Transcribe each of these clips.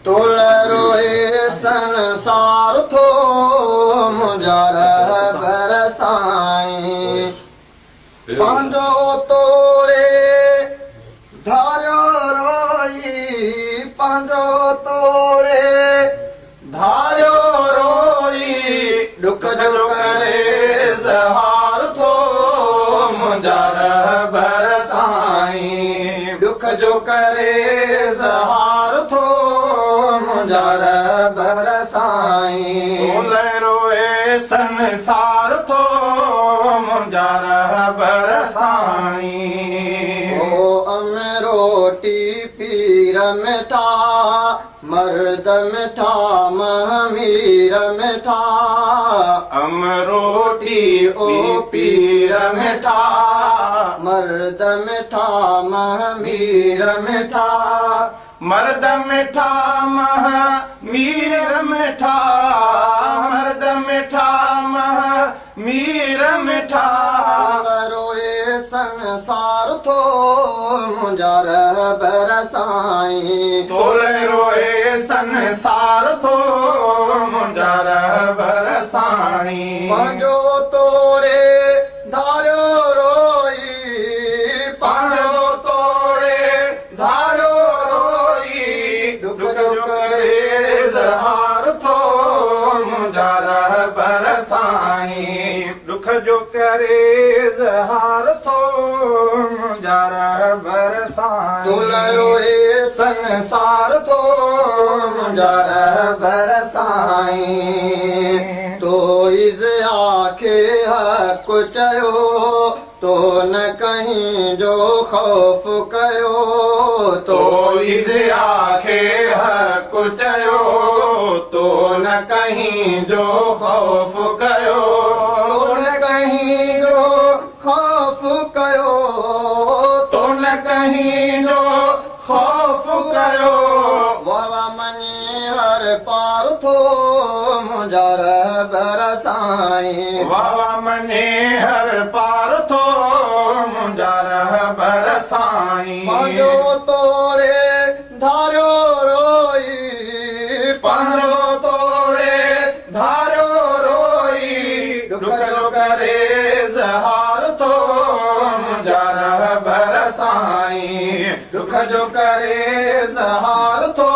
तुल रोए संसार थो मुंहिंजा रहबर साईं पंहिंजो तोड़े धारियो रोई पंहिंजो तोड़े धारियो रोई ॾुख जो करे ज़हार थो मुंहिंजा रहबर साईं ॾुख जो करे ज़हार थो मुंहिंजा रहबर साईं तुल रोए संसार थो मुंहिंजा रहबर साईं ओ रोटी पीर मिठा मर्द मिठा महमीर मिठा रोटी ओ पीर मिठा मर्द मिठा महमीर मिठा मर्द मिठा महमीर मिठा मर्द मिठा महमीर मिठा रोए संसार थो मुंहिंजा रहबर साईं तुल रोए संसार थो मुंहिंजा रहबर साईं पंहिंजो तोड़े धारियो रोई पंहिंजो तोड़े धारियो रोई ॾुख जो करे ज़हार थो मुंहिंजा रहबर साईं ॾुख जो करे ज़हार थो मुंहिंजा रहबर साईं तुल रोए संसार थो मुंहिंजा रहबर साईं तो इज़ आखे हक़ चयो तो न कहीं जो ख़ौफ़ कयो तो इज़ आखे हक़ चयो तो न कहीं जो ख़ौफ़ कयो तो न कहीं जो ख़ौफ़ कयो तो न कहीं जो ख़ौफ़ कयो वावा मनी हर पार थो मुंहिंजा रहबर साईं वावा मनी हर पार थो मुंहिंजा रहबर साईं पंहिंजो तोड़े धारियो रोई पंहिंजो तोड़े धारियो रोई ॾुख जो करे ज़हार थो मुंहिंजा रहबर साईं ॾुख जो करे ज़हार थो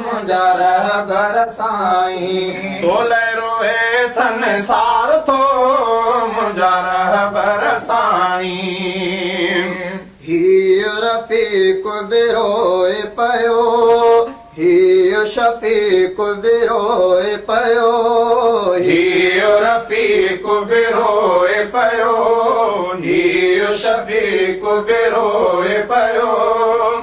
मुंहिंजा रहबर साईं तुल रोए संसार थो मुंहिंजा रहबर साईं हीउ रफ़ीक़ बि रोए पियो हीउ शफ़ीक़ बि रोए पियो हीउ रफ़ीक़ बि रोए पियो हीउ शफ़ीक़ बि रोए पियो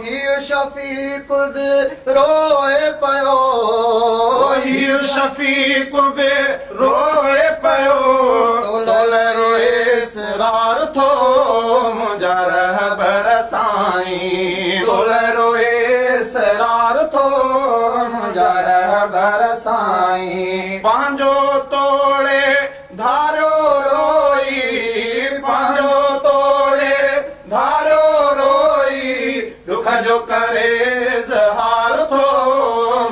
हीउ शफ़ीक़ बि रोए पियो हीउ शफ़ीक़ बि रोए पियो तुल रोए इसरार थो मुंहिंजा रहबर साईं तुल रोए इसरार थो मुंहिंजा रहबर साईं पंहिंजो तोड़े धारियो रोई पंहिंजो तोड़े धारियो रोई ॾुख जो करे ज़हार थो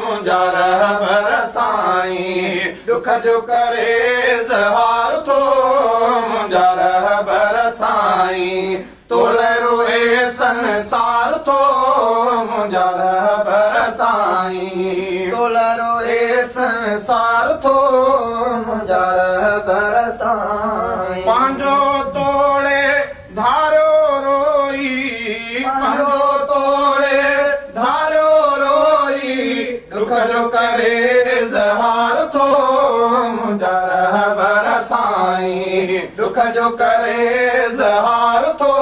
मुंहिंजा रहबर साईं ॾुख जो करे ज़हार थो मुंहिंजा रहबर साईं तुल रोए संसार थो मुंहिंजा रहबर साईं तुल रोए संसार थो मुंहिंजा रहबर साईं पंहिंजो तोड़े धारियो रोई पंहिंजो तोड़े धारियो रोई ॾुख जो करे ज़हार थो मुंहिंजा रहबर साईं ॾुख जो करे ज़हार थो